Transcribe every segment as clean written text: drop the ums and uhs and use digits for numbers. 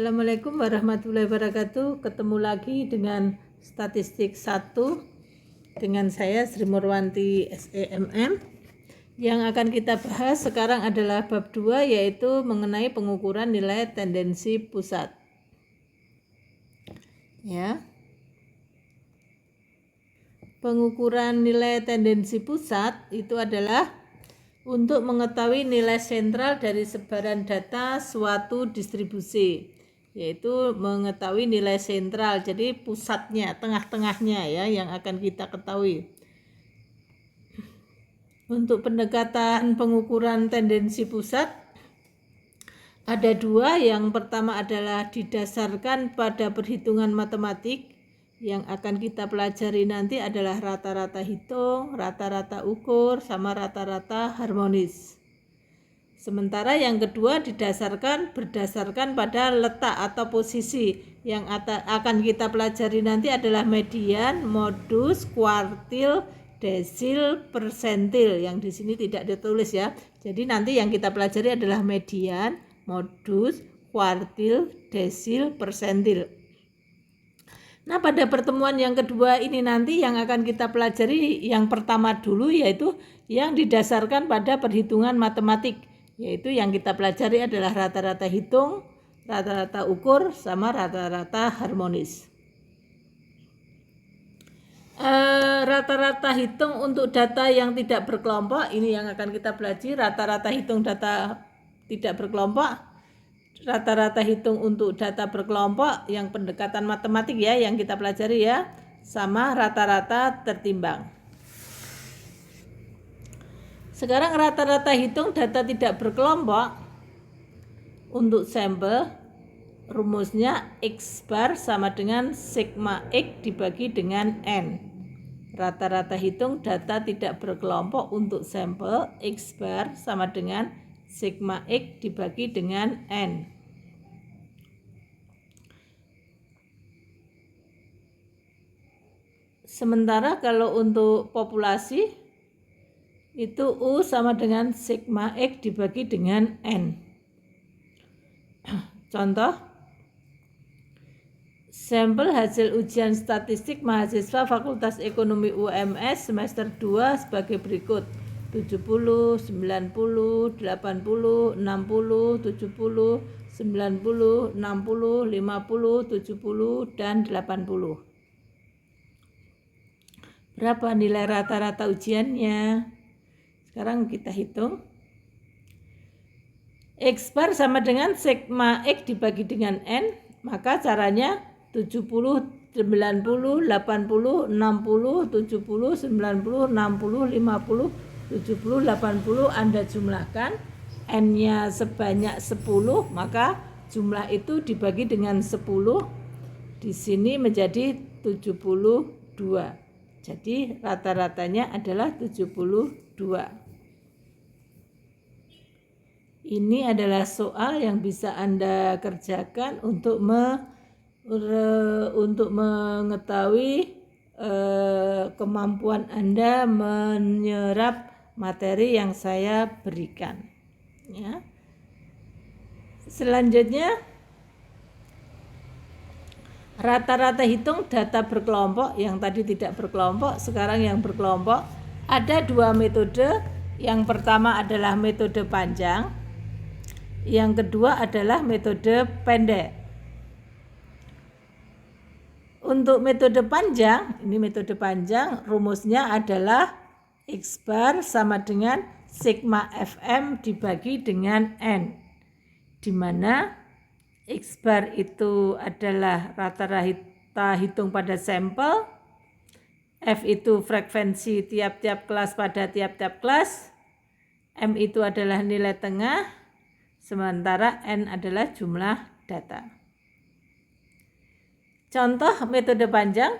Assalamualaikum warahmatullahi wabarakatuh. Ketemu lagi dengan statistik 1 dengan saya Sri Murwanti SEMM. Yang akan kita bahas sekarang adalah bab 2, yaitu mengenai pengukuran nilai tendensi pusat. Ya. Pengukuran nilai tendensi pusat itu adalah untuk mengetahui nilai sentral dari sebaran data suatu distribusi, yaitu mengetahui nilai sentral, jadi pusatnya, tengah-tengahnya ya yang akan kita ketahui. Untuk pendekatan pengukuran tendensi pusat ada dua. Yang pertama adalah didasarkan pada perhitungan matematik. Yang akan kita pelajari nanti adalah rata-rata hitung, rata-rata ukur, sama rata-rata harmonis. Sementara yang kedua berdasarkan pada letak atau posisi. Yang akan kita pelajari nanti adalah median, modus, kuartil, desil, persentil. Yang di sini tidak ditulis ya. Jadi nanti yang kita pelajari adalah median, modus, kuartil, desil, persentil. Nah, pada pertemuan yang kedua ini nanti yang akan kita pelajari yang pertama dulu, yaitu yang didasarkan pada perhitungan matematik, yaitu yang kita pelajari adalah rata-rata hitung, rata-rata ukur, sama rata-rata harmonis. Rata-rata hitung untuk data yang tidak berkelompok, ini yang akan kita pelajari. Rata-rata hitung data tidak berkelompok, rata-rata hitung untuk data berkelompok yang pendekatan matematik ya yang kita pelajari ya, sama rata-rata tertimbang. Sekarang rata-rata hitung data tidak berkelompok untuk sampel, rumusnya X bar sama dengan sigma X dibagi dengan N. Rata-rata hitung data tidak berkelompok untuk sampel, X bar sama dengan sigma X dibagi dengan N. Sementara kalau untuk populasi itu U sama dengan sigma X dibagi dengan N. Contoh, sampel hasil ujian statistik mahasiswa Fakultas Ekonomi UMS semester 2 sebagai berikut: 70, 90, 80, 60, 70, 90, 60, 50, 70, dan 80. Berapa nilai rata-rata ujiannya? Sekarang kita hitung. X bar sama dengan sigma X dibagi dengan N, maka caranya 70, 90, 80, 60, 70, 90, 50, 70, 80, Anda jumlahkan. N-nya sebanyak 10, maka jumlah itu dibagi dengan 10. Di sini menjadi 72. Jadi rata-ratanya adalah 72. Ini adalah soal yang bisa Anda kerjakan untuk mengetahui kemampuan Anda menyerap materi yang saya berikan. Ya. Selanjutnya, rata-rata hitung data berkelompok. Yang tadi tidak berkelompok, sekarang yang berkelompok. Ada dua metode. Yang pertama adalah metode panjang, yang kedua adalah metode pendek. Untuk metode panjang, ini metode panjang, rumusnya adalah X bar sama dengan sigma Fm dibagi dengan N, di mana X bar itu adalah rata-rata hitung pada sampel, F itu frekuensi tiap-tiap kelas pada tiap-tiap kelas, M itu adalah nilai tengah, sementara N adalah jumlah data. Contoh metode panjang,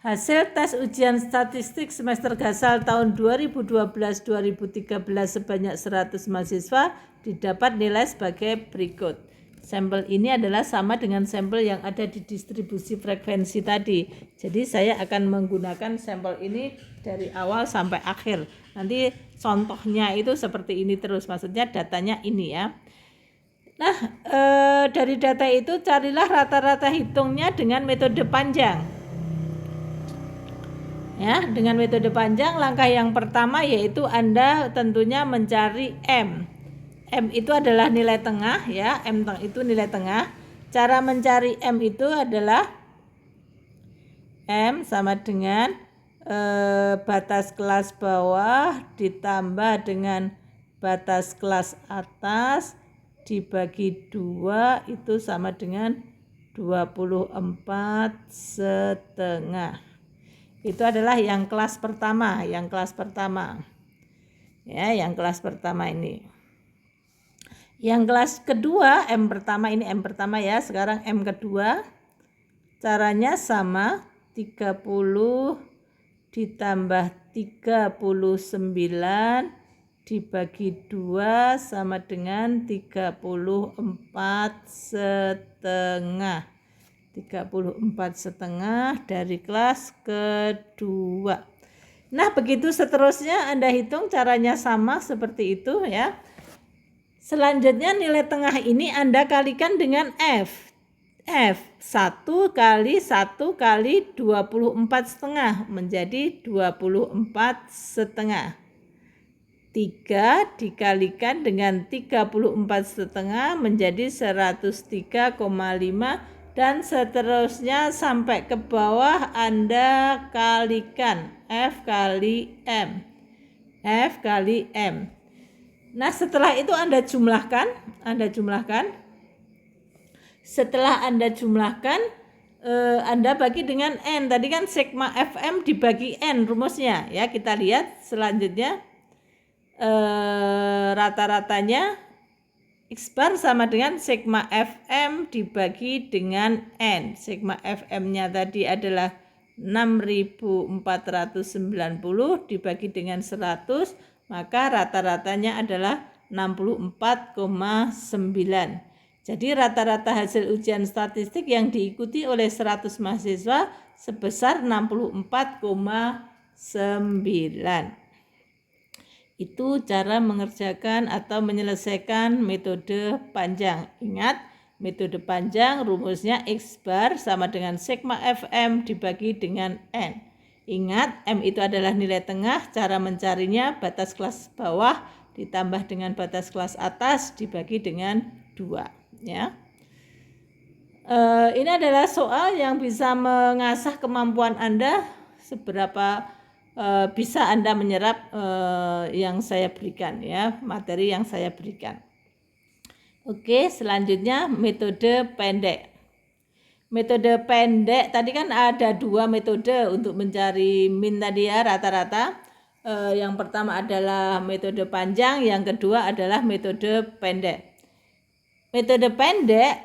hasil tes ujian statistik semester Gasal tahun 2012-2013 sebanyak 100 mahasiswa didapat nilai sebagai berikut. Sampel ini adalah sama dengan sampel yang ada di distribusi frekuensi tadi. Jadi saya akan menggunakan sampel ini dari awal sampai akhir. Nanti contohnya itu seperti ini terus, maksudnya datanya ini ya. Nah, dari data itu carilah rata-rata hitungnya dengan metode panjang. Ya, dengan metode panjang, langkah yang pertama yaitu Anda tentunya mencari M. M itu adalah nilai tengah, ya. M itu nilai tengah. Cara mencari M itu adalah M sama dengan batas kelas bawah ditambah dengan batas kelas atas dibagi 2 itu sama dengan 24,5. Itu adalah yang kelas pertama, Ya, yang kelas pertama ini. Yang kelas kedua, M pertama ini M pertama ya, sekarang M kedua. Caranya sama, 30 ditambah 39 dibagi 2 sama dengan 34,5. 34,5 dari kelas kedua. Nah, begitu seterusnya Anda hitung, caranya sama seperti itu ya. Selanjutnya nilai tengah ini Anda kalikan dengan F. F 1 kali 1 kali 24,5 menjadi 24,5. 3 dikalikan dengan 34,5 menjadi 103,5 dan seterusnya sampai ke bawah Anda kalikan F kali M. F kali M. Nah, setelah itu Anda jumlahkan. Setelah Anda jumlahkan, Anda bagi dengan N. Tadi kan sigma FM dibagi N rumusnya. Ya, kita lihat selanjutnya. Rata-ratanya X bar sama dengan sigma FM dibagi dengan N. Sigma FM-nya tadi adalah 6.490 dibagi dengan 100, maka rata-ratanya adalah 64,9. Jadi rata-rata hasil ujian statistik yang diikuti oleh 100 mahasiswa sebesar 64,9. Itu cara mengerjakan atau menyelesaikan metode panjang. Ingat, metode panjang rumusnya X bar sama dengan sigma FM dibagi dengan N. Ingat, M itu adalah nilai tengah. Cara mencarinya batas kelas bawah ditambah dengan batas kelas atas dibagi dengan 2. Ya. Ini adalah soal yang bisa mengasah kemampuan Anda seberapa bisa Anda menyerap yang saya berikan ya, materi yang saya berikan. Oke, selanjutnya metode pendek. Metode pendek tadi kan ada 2 metode untuk mencari min tadi ya, rata-rata. Yang pertama adalah metode panjang, yang kedua adalah metode pendek. Metode pendek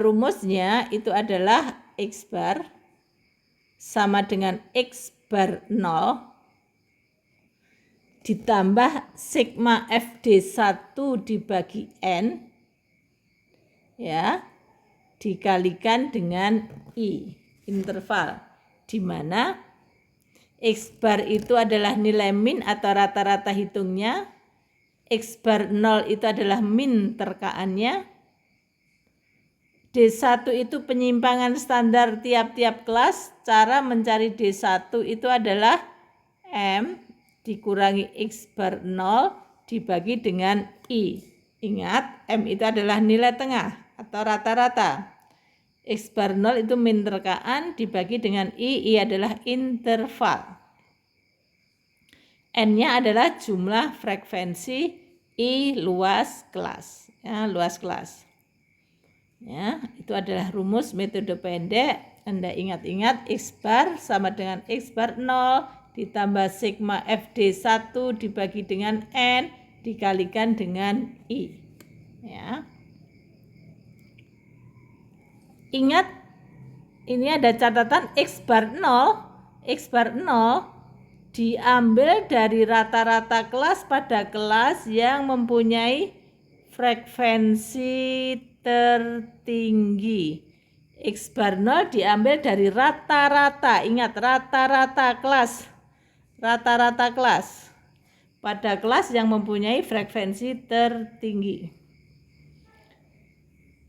rumusnya itu adalah X bar sama dengan X bar 0 ditambah sigma FD1 dibagi N ya, dikalikan dengan I, interval, di mana X bar itu adalah nilai min atau rata-rata hitungnya, X bar 0 itu adalah min terkaannya, D1 itu penyimpangan standar tiap-tiap kelas. Cara mencari D1 itu adalah M dikurangi X bar 0 dibagi dengan I. Ingat, M itu adalah nilai tengah atau rata-rata. X bar 0 itu min terkaan dibagi dengan I adalah interval. N-nya adalah jumlah frekuensi, I luas kelas. Ya, luas kelas. Ya, itu adalah rumus metode pendek. Anda ingat-ingat X bar sama dengan X bar 0 ditambah sigma FD1 dibagi dengan N dikalikan dengan I. Ya. Ingat, ini ada catatan X bar 0. X bar 0 diambil dari rata-rata kelas pada kelas yang mempunyai frekuensi tertinggi. X bar 0 diambil dari rata-rata. Ingat, rata-rata kelas. Rata-rata kelas pada kelas yang mempunyai frekuensi tertinggi.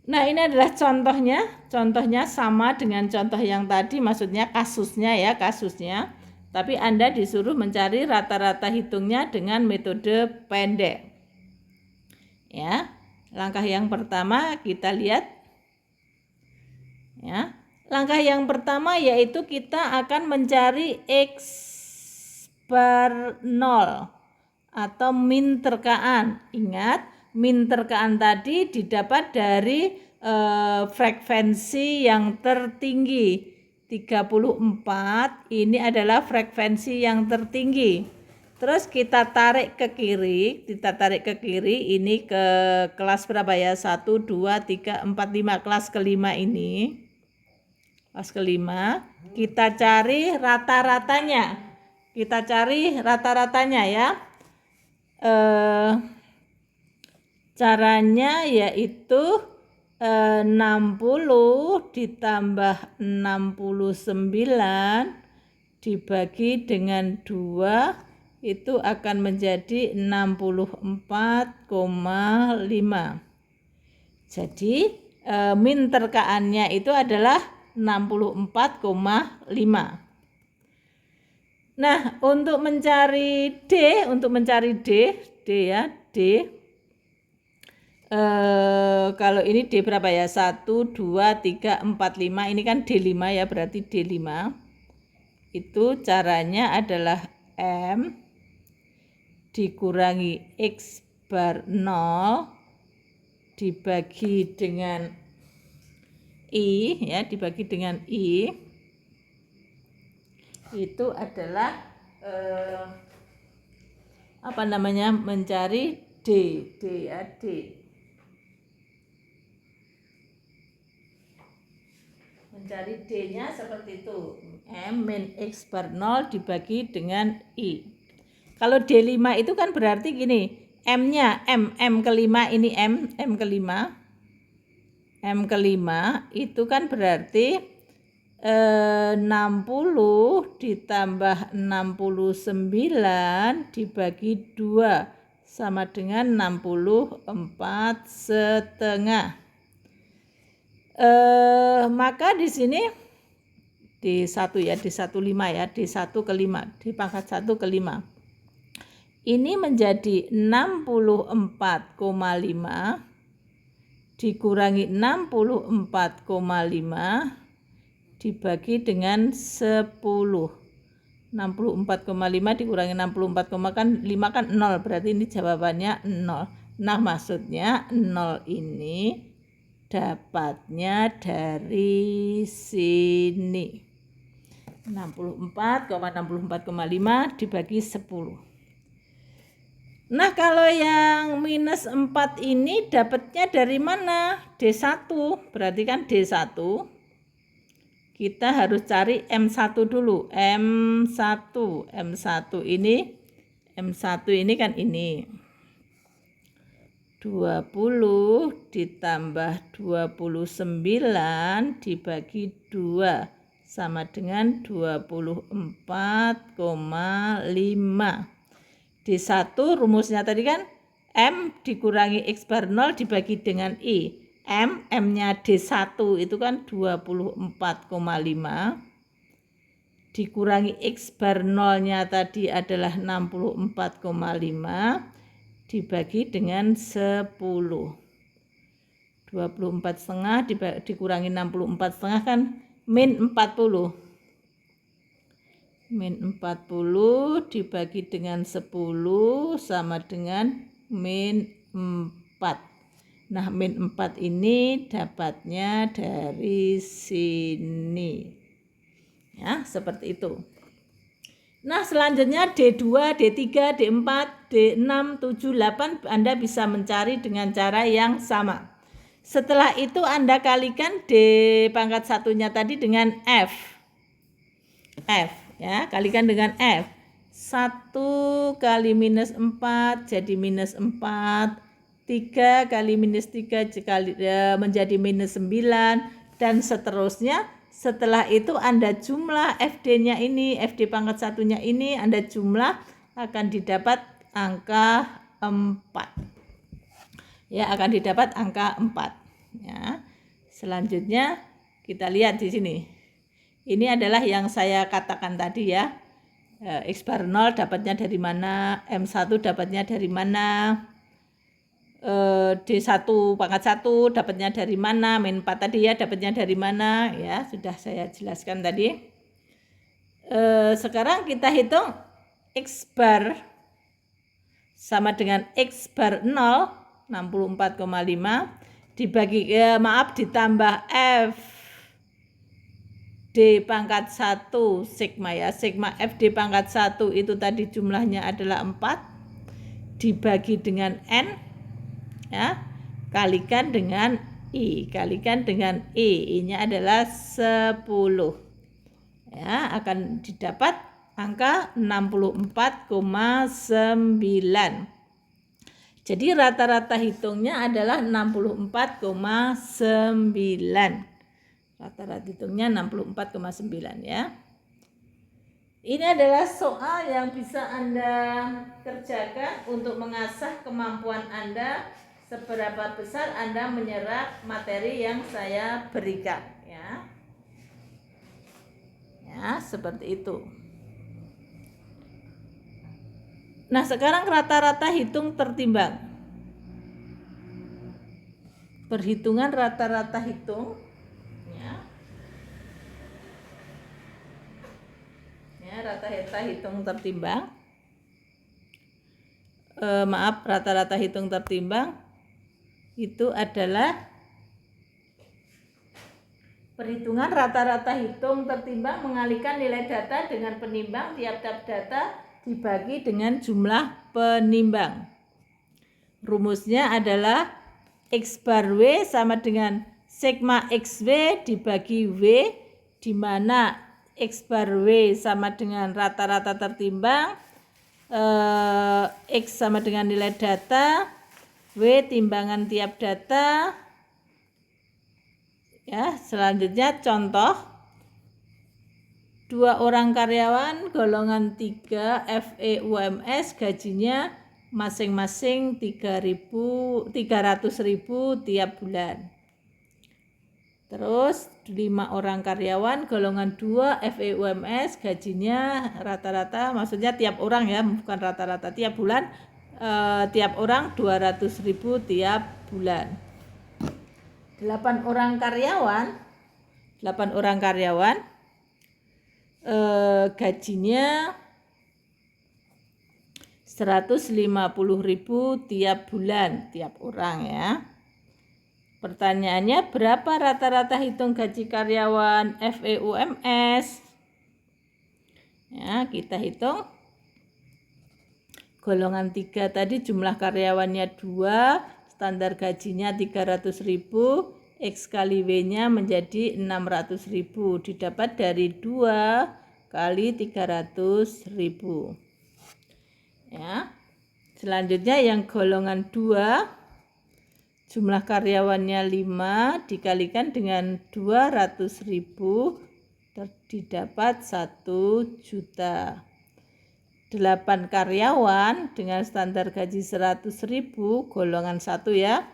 Nah, ini adalah contohnya. Contohnya sama dengan contoh yang tadi, maksudnya kasusnya ya, kasusnya. Tapi Anda disuruh mencari rata-rata hitungnya dengan metode pendek. Ya. Langkah yang pertama kita lihat. Ya. Langkah yang pertama yaitu kita akan mencari X bar 0 atau min terkaan. Ingat, min terkaan tadi didapat dari frekuensi yang tertinggi. 34 ini adalah frekuensi yang tertinggi. Terus kita tarik ke kiri, ini ke kelas berapa ya? 1, 2, 3, 4, 5, kelas kelima ini. Kelas kelima, kita cari rata-ratanya. Ya. Caranya yaitu 60 ditambah 69 dibagi dengan 2 itu akan menjadi 64,5. Jadi min terkaannya itu adalah 64,5. Nah, untuk mencari D ya, kalau ini D berapa ya? 1, 2, 3, 4, 5. Ini kan D5 ya, berarti D5. Itu caranya adalah M dikurangi X bar 0 dibagi dengan I ya, dibagi dengan I. Itu adalah mencari D ya, D. Mencari D-nya seperti itu. M min X bar 0 dibagi dengan I. Kalau D5 itu kan berarti gini, M-nya, M kelima ini M kelima. M kelima itu kan berarti 60 ditambah 69 dibagi 2 sama dengan 64,5. Maka di sini D1 ya, D1 5 ya, D1 ke 5, di pangkat 1 ke 5. Ini menjadi 64,5 dikurangi 64,5 dibagi dengan 10. 64,5 dikurangi 64, kan 5 kan 0, berarti ini jawabannya 0. Nah, maksudnya 0 ini dapatnya dari sini. 64,5 dibagi 10. Nah, kalau yang minus 4 ini dapatnya dari mana? D1, berarti kan D1. Kita harus cari M1 dulu. M1 ini kan ini. 20 ditambah 29 dibagi 2 sama dengan 24,5. D1 rumusnya tadi kan M dikurangi X bar 0 dibagi dengan I. M-nya D1 itu kan 24,5 dikurangi X bar 0-nya tadi adalah 64,5 dibagi dengan 10. 24,5 dikurangi 64,5 kan min 40. Min 40 dibagi dengan 10 sama dengan min 4. Nah, min 4 ini dapatnya dari sini. Ya, seperti itu. Nah, selanjutnya D2, D3, D4, D6, 7, 8 Anda bisa mencari dengan cara yang sama. Setelah itu Anda kalikan D pangkat 1-nya tadi dengan F. Ya, kalikan dengan F. 1 kali minus 4 jadi minus 4. 3 kali minus 3 menjadi minus 9. Dan seterusnya. Setelah itu Anda jumlah FD-nya ini, FD pangkat 1-nya ini Anda jumlah, akan didapat angka 4. Ya, akan didapat angka 4. Ya. Selanjutnya kita lihat di sini. Ini adalah yang saya katakan tadi ya. X bar 0 dapatnya dari mana, M1 dapatnya dari mana, D1 pangkat 1 dapatnya dari mana, min 4 tadi ya dapatnya dari mana, ya sudah saya jelaskan tadi. Sekarang kita hitung X bar sama dengan X bar 0, 64,5 dibagi, ditambah F D pangkat 1 sigma ya. Sigma F D pangkat 1 itu tadi jumlahnya adalah 4 dibagi dengan N ya, kalikan dengan I, I-nya adalah 10 ya, akan didapat angka 64,9. Jadi rata-rata hitungnya adalah 64,9. Rata-rata hitungnya 64,9 ya. Ini adalah soal yang bisa Anda kerjakan untuk mengasah kemampuan Anda seberapa besar Anda menyerap materi yang saya berikan ya. Ya, seperti itu. Nah, sekarang rata-rata hitung tertimbang. Perhitungan rata-rata hitung rata-rata hitung tertimbang. Rata-rata hitung tertimbang itu adalah perhitungan rata-rata hitung tertimbang mengalihkan nilai data dengan penimbang tiap-tiap data dibagi dengan jumlah penimbang. Rumusnya adalah X bar W sama dengan sigma XW dibagi W, di mana X bar W sama dengan rata-rata tertimbang, X sama dengan nilai data, W timbangan tiap data. Ya, selanjutnya contoh 2 orang karyawan golongan 3 FEUMS gajinya masing-masing 300.000 tiap bulan. Terus 5 orang karyawan golongan 2 FEUMS gajinya rata-rata, maksudnya tiap orang ya, bukan rata-rata, tiap bulan, tiap orang 200.000 tiap bulan. 8 orang karyawan gajinya 150.000 tiap bulan tiap orang ya. Pertanyaannya, berapa rata-rata hitung gaji karyawan FEUMS? Ya, kita hitung. Golongan 3 tadi jumlah karyawannya 2, standar gajinya 300.000, X kali W-nya menjadi 600.000, didapat dari 2 kali 300.000. Ya. Selanjutnya yang golongan 2, jumlah karyawannya 5 dikalikan dengan 200.000 didapat 1 juta. 8 karyawan dengan standar gaji 100.000 golongan 1 ya.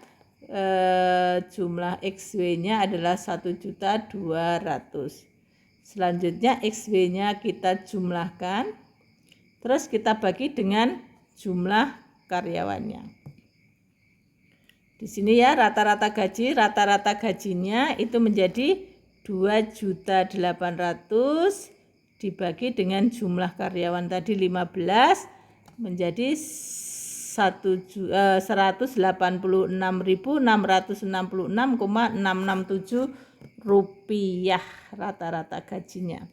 Jumlah XW-nya adalah 1.200.000. Selanjutnya XW-nya kita jumlahkan. Terus kita bagi dengan jumlah karyawannya. Di sini ya rata-rata gajinya itu menjadi 2.800.000 dibagi dengan jumlah karyawan tadi 15 menjadi 186.666,667 rupiah rata-rata gajinya.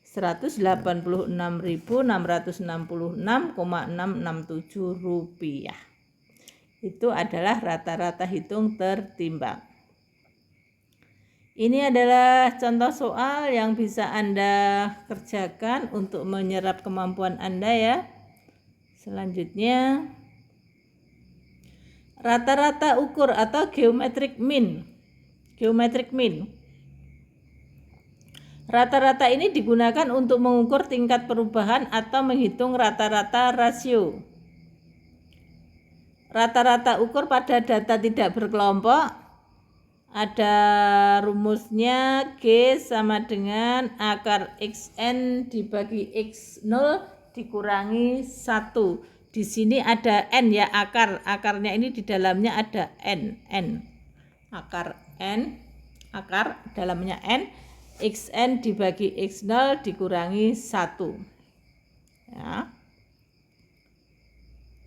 186.666,667 rupiah. Itu adalah rata-rata hitung tertimbang. Ini adalah contoh soal yang bisa Anda kerjakan untuk menyerap kemampuan Anda ya. Selanjutnya, rata-rata ukur atau geometric mean. Rata-rata ini digunakan untuk mengukur tingkat perubahan atau menghitung rata-rata rasio. Rata-rata ukur pada data tidak berkelompok ada rumusnya G sama dengan akar XN dibagi X0 dikurangi 1. Di sini ada N ya, akarnya ini di dalamnya ada N. Akar N, akar dalamnya N, XN dibagi X0 dikurangi 1. Ya.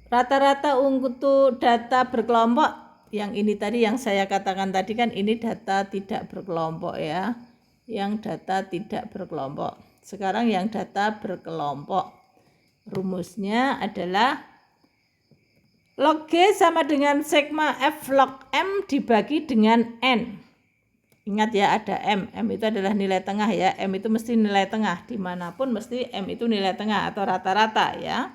Rata-rata untuk data berkelompok, yang ini tadi yang saya katakan tadi kan ini data tidak berkelompok ya. Yang data tidak berkelompok. Sekarang yang data berkelompok. Rumusnya adalah log G sama dengan sigma F log M dibagi dengan N. Ingat ya, ada M. M itu adalah nilai tengah ya. M itu mesti nilai tengah. Dimanapun mesti M itu nilai tengah atau rata-rata ya.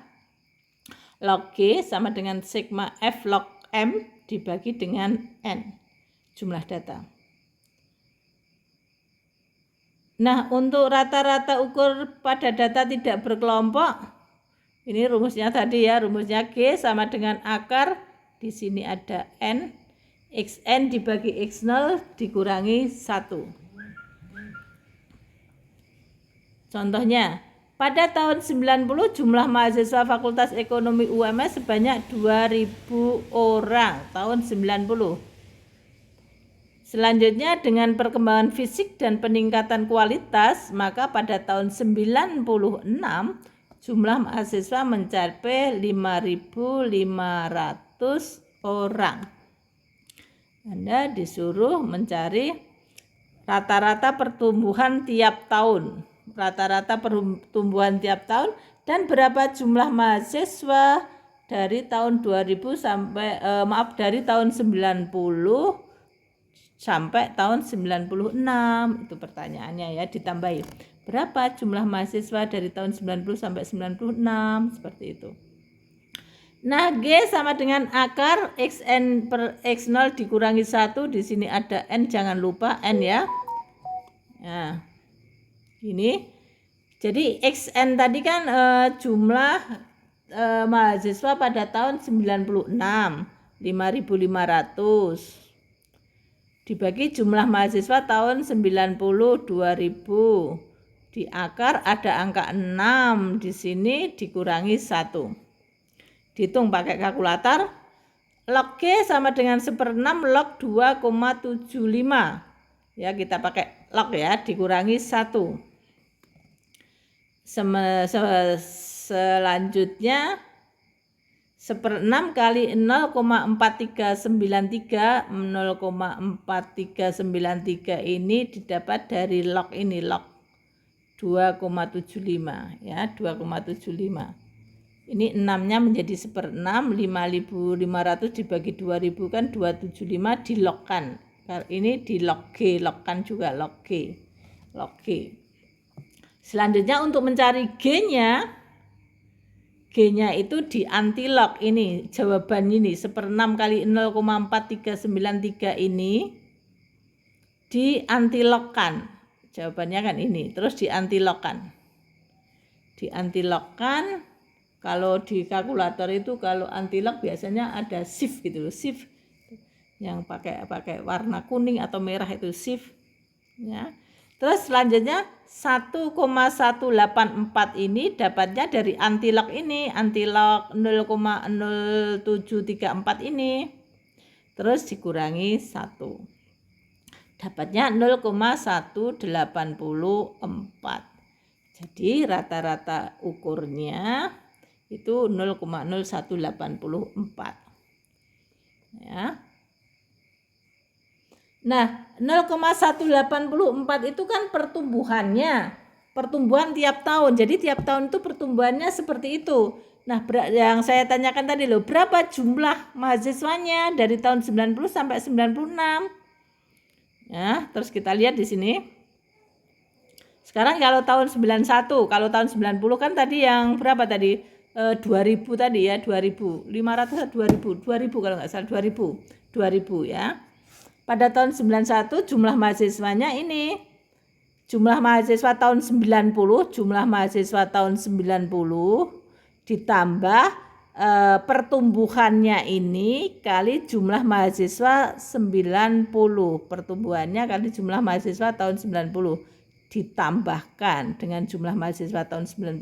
Log G sama dengan sigma F log M dibagi dengan N. Jumlah data. Nah, untuk rata-rata ukur pada data tidak berkelompok, ini rumusnya tadi ya, rumusnya G sama dengan akar, di sini ada N, XN dibagi X0 dikurangi 1. Contohnya, pada tahun 90 jumlah mahasiswa Fakultas Ekonomi UMS sebanyak 2000 orang, tahun 90. Selanjutnya dengan perkembangan fisik dan peningkatan kualitas, maka pada tahun 96 jumlah mahasiswa mencapai 5.500 orang. Anda disuruh mencari rata-rata pertumbuhan tiap tahun. Rata-rata pertumbuhan tiap tahun dan berapa jumlah mahasiswa dari tahun 2000 sampai dari tahun 90 sampai tahun 96. Itu pertanyaannya ya, ditambahi. Berapa jumlah mahasiswa dari tahun 90 sampai 96, seperti itu. Nah, G sama dengan akar XN per X0 dikurangi 1. Di sini ada N, jangan lupa N ya. Nah, ini. Jadi XN tadi kan jumlah mahasiswa pada tahun 96, 5.500. Dibagi jumlah mahasiswa tahun 90, 2000. Di akar ada angka 6 di sini dikurangi 1. Dihitung pakai kalkulator. Log G sama dengan 1/6 log 2,75. Ya, kita pakai log ya, dikurangi 1. Selanjutnya 1/6 kali 0,4393. 0,4393 ini didapat dari log ini, log 2,75 ya, 2,75. Ini 6-nya menjadi 1/6, 5.500 dibagi 2000 kan 275, dilogkan. Ini di log G, logkan juga log G. Log G. Selanjutnya untuk mencari G-nya itu di antilog ini, jawaban ini 1/6 kali 0,4393 ini di antilogkan. Jawabannya kan ini, terus diantilogkan. Diantilogkan, kalau di kalkulator itu kalau antilog biasanya ada shift gitu loh, shift yang pakai warna kuning atau merah itu shift ya. Terus selanjutnya 1,184 ini dapatnya dari antilog ini, antilog 0,0734 ini. Terus dikurangi 1. Dapatnya 0,184. Jadi rata-rata ukurnya itu 0,0184. Ya. Nah, 0,184 itu kan pertumbuhannya. Pertumbuhan tiap tahun. Jadi tiap tahun itu pertumbuhannya seperti itu. Nah, yang saya tanyakan tadi loh, berapa jumlah mahasiswanya dari tahun 90 sampai 96? Ya, terus kita lihat di sini. Sekarang kalau tahun 91, kalau tahun 90 kan tadi yang berapa tadi? 2000 tadi ya, 2000. 500 atau 2000? 2000 kalau nggak salah, 2000. 2000 ya. Pada tahun 91 jumlah mahasiswanya ini. Jumlah mahasiswa tahun 90, jumlah mahasiswa tahun 90 ditambah pertumbuhannya ini kali jumlah mahasiswa 90. Pertumbuhannya kali jumlah mahasiswa tahun 90 ditambahkan dengan jumlah mahasiswa tahun 90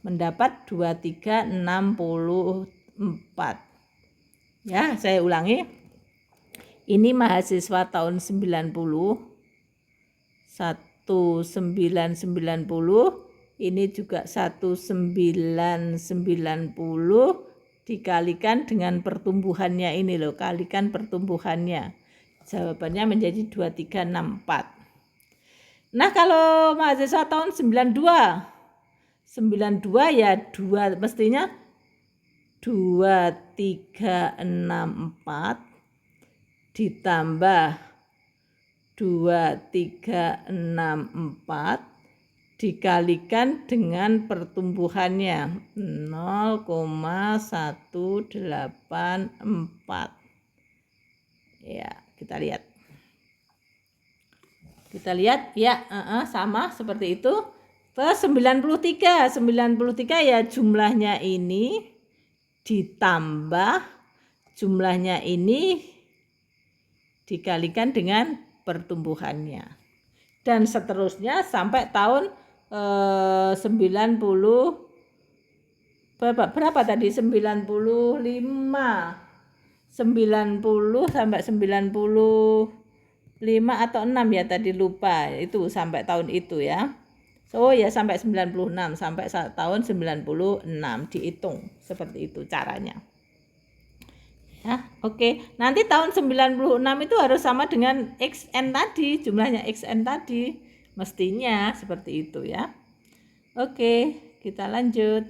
mendapat 2364. Ya, saya ulangi. Ini mahasiswa tahun 90 1990, ini juga 1990 dikalikan dengan pertumbuhannya ini loh, kalikan pertumbuhannya. Jawabannya menjadi 2364. Nah, kalau mahasiswa tahun 92 ya 2 mestinya 2364 ditambah 2364 dikalikan dengan pertumbuhannya 0,184. Ya, kita lihat. Ya, sama seperti itu. Terus 93 ya jumlahnya ini ditambah jumlahnya ini dikalikan dengan pertumbuhannya. Dan seterusnya sampai tahun 90 berapa tadi? 95 sampai 95 atau 6 ya tadi, lupa. Itu sampai tahun itu ya. Oh ya, sampai 96, sampai tahun 96 dihitung seperti itu caranya. Ya, oke. Nanti tahun 96 itu harus sama dengan XN tadi, jumlahnya XN tadi. Mestinya seperti itu ya. Oke, kita lanjut.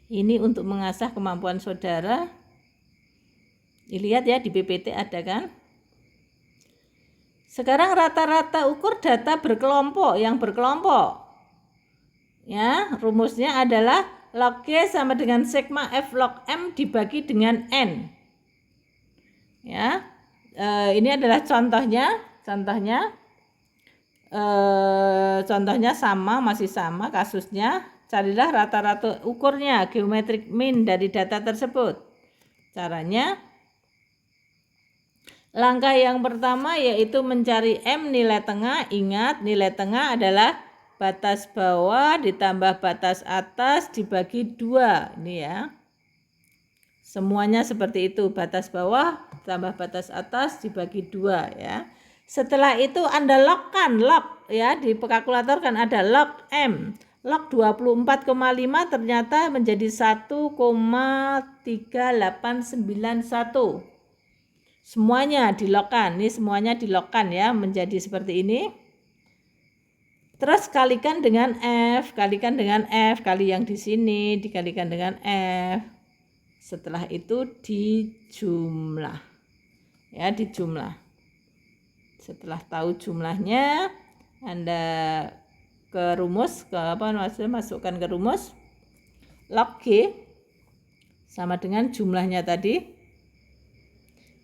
Ini untuk mengasah kemampuan saudara. Dilihat ya di PPT ada kan? Sekarang rata-rata ukur data berkelompok, yang berkelompok. Ya, rumusnya adalah log G sama dengan sigma F log M dibagi dengan N. Ya, ini adalah contohnya. Contohnya masih sama kasusnya. Carilah rata-rata ukurnya, geometric mean dari data tersebut. Caranya, langkah yang pertama yaitu mencari M nilai tengah. Ingat, nilai tengah adalah batas bawah ditambah batas atas dibagi 2. Ini ya. Semuanya seperti itu, batas bawah tambah batas atas dibagi 2 ya. Setelah itu Anda log ya, di kalkulator kan ada log M. Log 24,5 ternyata menjadi 1,3891. Semuanya dilogkan. Ini semuanya dilogkan ya, menjadi seperti ini. Terus kalikan dengan F, kali yang di sini dikalikan dengan F. Setelah itu dijumlah. Ya, dijumlah. Setelah tahu jumlahnya, Anda ke rumus, masukkan ke rumus. Log G sama dengan jumlahnya tadi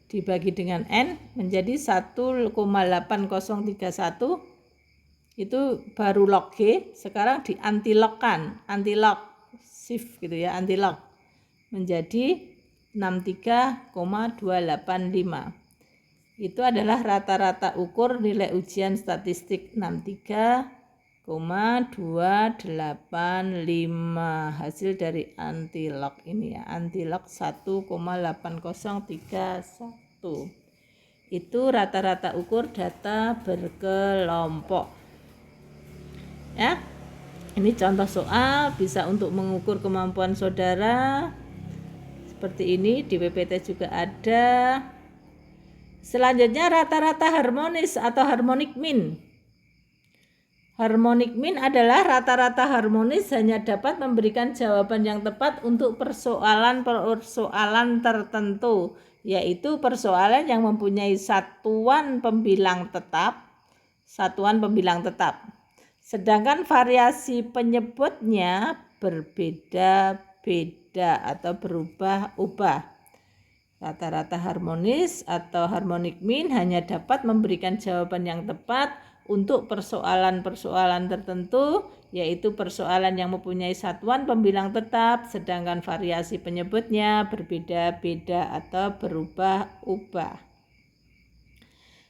dibagi dengan N menjadi 1,8031. Itu baru log G. Sekarang di anti-log shift gitu ya, anti-log menjadi 63,285. Itu adalah rata-rata ukur nilai ujian statistik 63,285 hasil dari anti-log ini ya, anti-log 1,8031. Itu rata-rata ukur data berkelompok. Ya. Ini contoh soal bisa untuk mengukur kemampuan saudara. Seperti ini di PPT juga ada. Selanjutnya rata-rata harmonis atau harmonic mean. Harmonic mean adalah rata-rata harmonis hanya dapat memberikan jawaban yang tepat untuk persoalan tertentu, yaitu persoalan yang mempunyai satuan pembilang tetap. Sedangkan variasi penyebutnya berbeda-beda atau berubah-ubah. Rata-rata harmonis atau harmonic mean hanya dapat memberikan jawaban yang tepat untuk persoalan-persoalan tertentu, yaitu persoalan yang mempunyai satuan pembilang tetap, sedangkan variasi penyebutnya berbeda-beda atau berubah-ubah.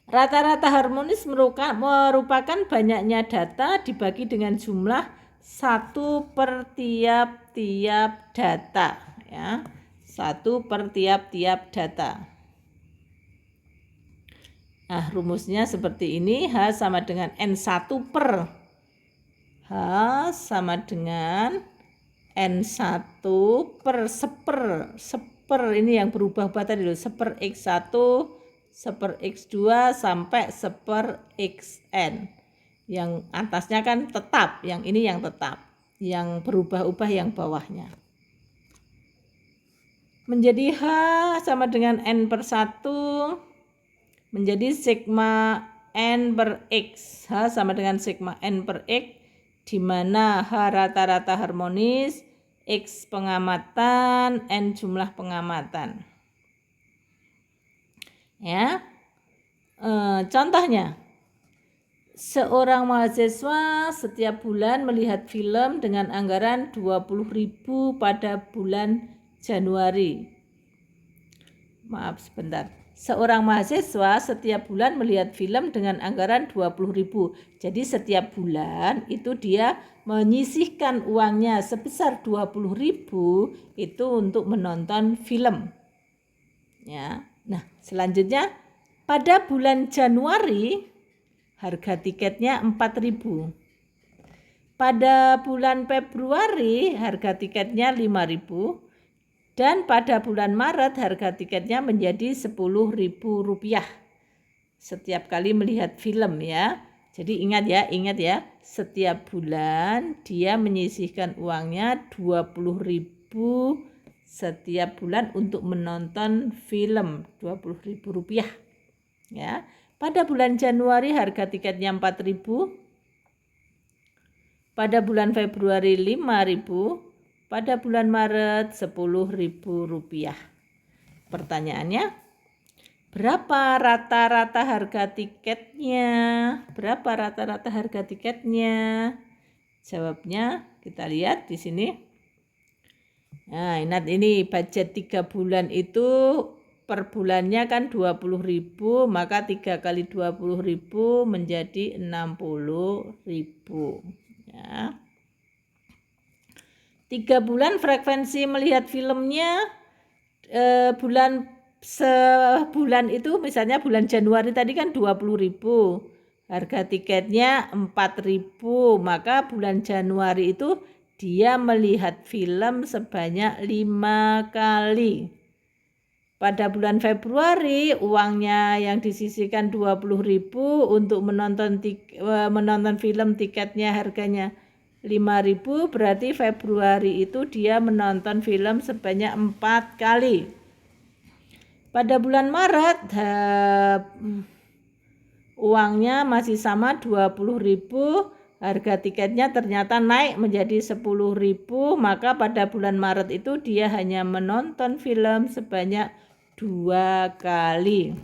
Rata-rata harmonis merupakan banyaknya data dibagi dengan jumlah 1 per tiap-tiap data, ya. 1 per tiap-tiap data. Nah, rumusnya seperti ini. H sama dengan N1 per. H sama dengan N1 per seper ini yang berubah-ubah tadi loh. Seper X1, seper X2 sampai seper Xn. Yang atasnya kan tetap, yang ini yang tetap. Yang berubah-ubah yang bawahnya. Menjadi H sama dengan N per 1 menjadi sigma N per X. H sama dengan sigma N per X, di mana H rata-rata harmonis, X pengamatan, N jumlah pengamatan. Ya, contohnya, seorang mahasiswa setiap bulan melihat film dengan anggaran 20.000 pada bulan Januari. Maaf sebentar. Seorang mahasiswa setiap bulan melihat film dengan anggaran 20.000. Jadi setiap bulan itu dia menyisihkan uangnya sebesar 20.000 itu untuk menonton film. Ya. Nah, selanjutnya pada bulan Januari harga tiketnya 4.000. Pada bulan Februari harga tiketnya 5.000. Dan pada bulan Maret harga tiketnya menjadi Rp10.000 setiap kali melihat film, ya. Jadi ingat ya, setiap bulan dia menyisihkan uangnya 20.000 setiap bulan untuk menonton film, Rp20.000. Ya. Pada bulan Januari harga tiketnya 4.000. Pada bulan Februari 5.000. Pada bulan Maret Rp10.000. Pertanyaannya, berapa rata-rata harga tiketnya? Berapa rata-rata harga tiketnya? Jawabnya kita lihat di sini. Nah, ingat ini budget 3 bulan itu per bulannya kan 20.000, maka 3 kali 20.000 menjadi 60.000. Ya. 3 bulan frekuensi melihat filmnya sebulan itu misalnya bulan Januari tadi kan 20.000. Harga tiketnya 4.000, maka bulan Januari itu dia melihat film sebanyak 5 kali. Pada bulan Februari uangnya yang disisihkan 20.000 untuk menonton film, tiketnya harganya 5.000, berarti Februari itu dia menonton film sebanyak 4 kali. Pada bulan Maret uangnya masih sama 20.000, harga tiketnya ternyata naik menjadi 10.000, maka pada bulan Maret itu dia hanya menonton film sebanyak 2 kali.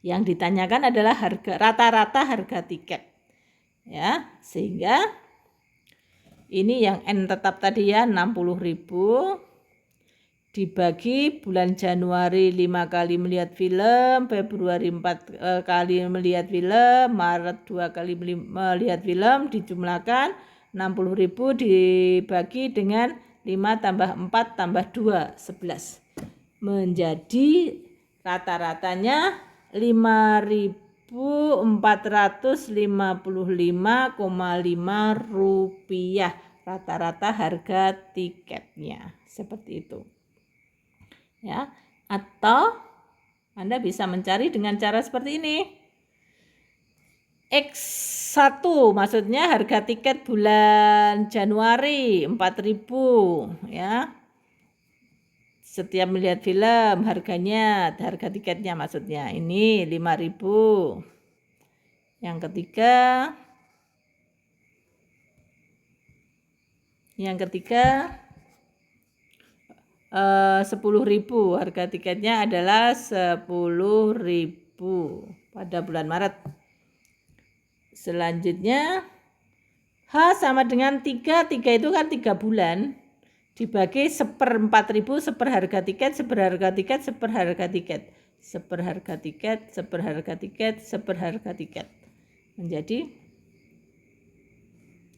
Yang ditanyakan adalah rata-rata harga tiket. Ya, sehingga ini yang N tetap tadi ya 60.000 dibagi bulan Januari 5 kali melihat film, Februari 4 kali melihat film, Maret 2 kali melihat film, dijumlahkan 60.000 dibagi dengan 5 tambah 4 tambah 2, 11. Menjadi rata-ratanya 5.455,5 rupiah rata-rata harga tiketnya, seperti itu. Ya, atau Anda bisa mencari dengan cara seperti ini. X1 maksudnya harga tiket bulan Januari 4.000, ya. Setiap melihat film harga tiketnya maksudnya ini 5.000. Yang ketiga 10.000, harga tiketnya adalah 10.000 pada bulan Maret. Selanjutnya H sama dengan 3. 3 itu kan 3 bulan. Dibagi 1/4.000 seperharga tiket, seperharga tiket, seperharga tiket. Seperharga tiket, seperharga tiket, seperharga tiket. Menjadi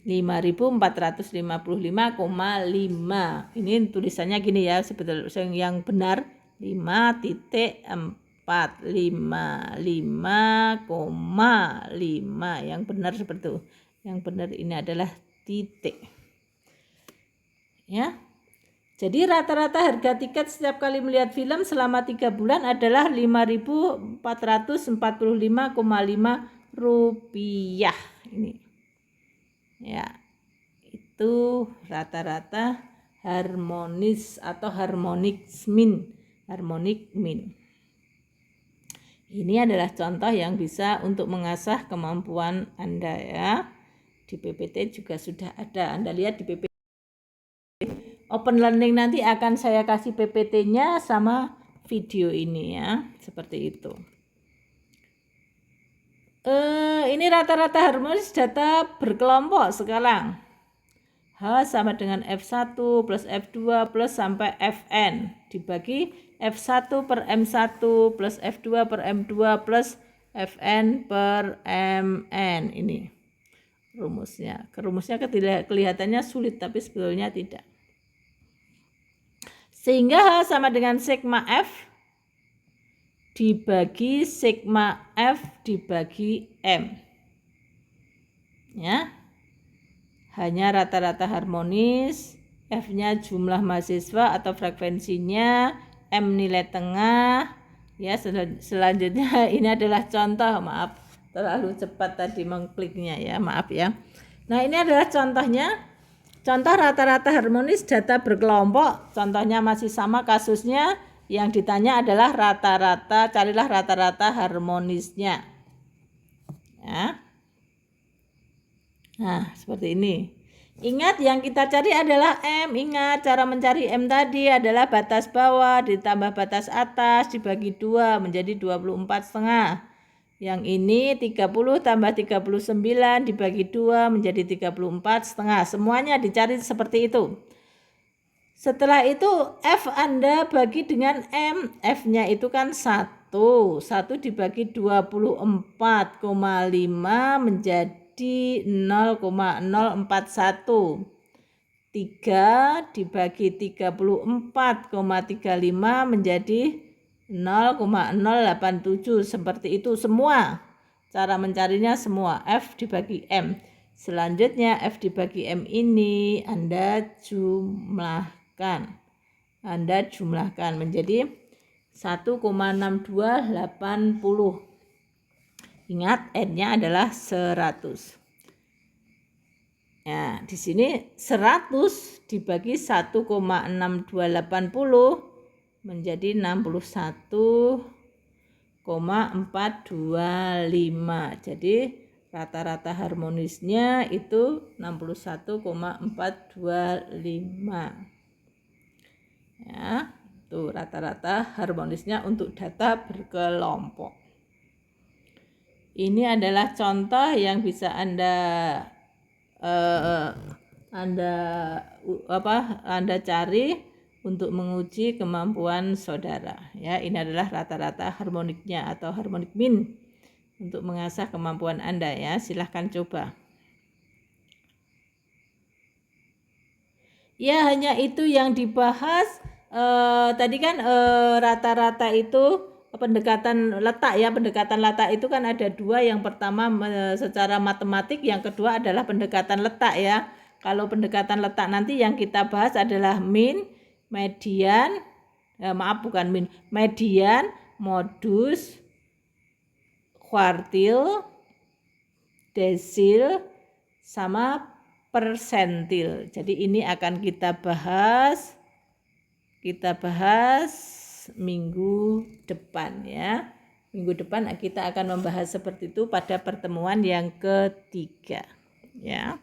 5.455,5. Ini tulisannya gini ya, sebetulnya yang benar 5.45,5. Yang benar seperti itu. Yang benar ini adalah titik. Ya. Jadi rata-rata harga tiket setiap kali melihat film selama 3 bulan adalah 5.445,5 rupiah. Ini. Ya, itu rata-rata harmonis atau harmonic mean. Ini adalah contoh yang bisa untuk mengasah kemampuan Anda ya. Di PPT juga sudah ada. Anda lihat di PPT Open Learning nanti akan saya kasih PPT-nya sama video ini ya. Seperti itu. Ini rata-rata harmonis data berkelompok sekarang. H sama dengan F1 plus F2 plus sampai Fn. Dibagi F1 per M1 plus F2 per M2 plus Fn per Mn. Ini rumusnya. Rumusnya kelihatannya sulit tapi sebetulnya tidak. Sehingga H sama dengan sigma F dibagi sigma F dibagi M. Ya. Hanya rata-rata harmonis, F-nya jumlah mahasiswa atau frekuensinya, M nilai tengah. Ya, selanjutnya ini adalah contoh, maaf terlalu cepat tadi mengkliknya ya, maaf ya. Nah, ini adalah contohnya. Contoh rata-rata harmonis data berkelompok. Contohnya masih sama kasusnya. Yang ditanya adalah rata-rata, carilah rata-rata harmonisnya. Ya. Nah, seperti ini. Ingat yang kita cari adalah M. Ingat cara mencari M tadi adalah batas bawah ditambah batas atas dibagi 2 menjadi 24,5. Yang ini 30 tambah 39 dibagi 2 menjadi 34,5. Semuanya dicari seperti itu. Setelah itu F Anda bagi dengan M. F-nya itu kan 1. 1 dibagi 24,5 menjadi 0,041. 3 dibagi 34,35 menjadi 0,087. Seperti itu semua. Cara mencarinya semua. F dibagi M. Selanjutnya F dibagi M ini Anda jumlahkan. Menjadi 1,6280. Ingat N-nya adalah 100. Nah, di sini 100 dibagi 1,6280 menjadi 61,425. Jadi rata-rata harmonisnya itu 61,425. Ya, itu rata-rata harmonisnya untuk data berkelompok. Ini adalah contoh yang bisa Anda cari untuk menguji kemampuan saudara. Ya, ini adalah rata-rata harmoniknya atau harmonic mean untuk mengasah kemampuan Anda ya. Silahkan coba. Ya, hanya itu yang dibahas. Tadi kan rata-rata itu pendekatan letak ya. Pendekatan letak itu kan ada 2. Yang pertama secara matematik, yang kedua adalah pendekatan letak ya. Kalau pendekatan letak nanti yang kita bahas adalah mean, median, median, modus, kuartil, desil, sama persentil. Jadi ini akan kita bahas minggu depan ya. Minggu depan kita akan membahas seperti itu pada pertemuan yang ketiga ya.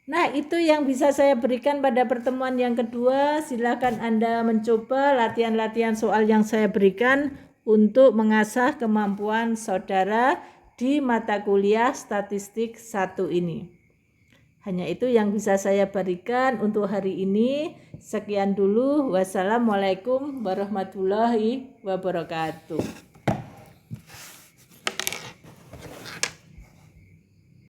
Nah, itu yang bisa saya berikan pada pertemuan yang kedua. Silakan Anda mencoba latihan-latihan soal yang saya berikan untuk mengasah kemampuan saudara di mata kuliah statistik 1 ini. Hanya itu yang bisa saya berikan untuk hari ini. Sekian dulu. Wassalamualaikum warahmatullahi wabarakatuh.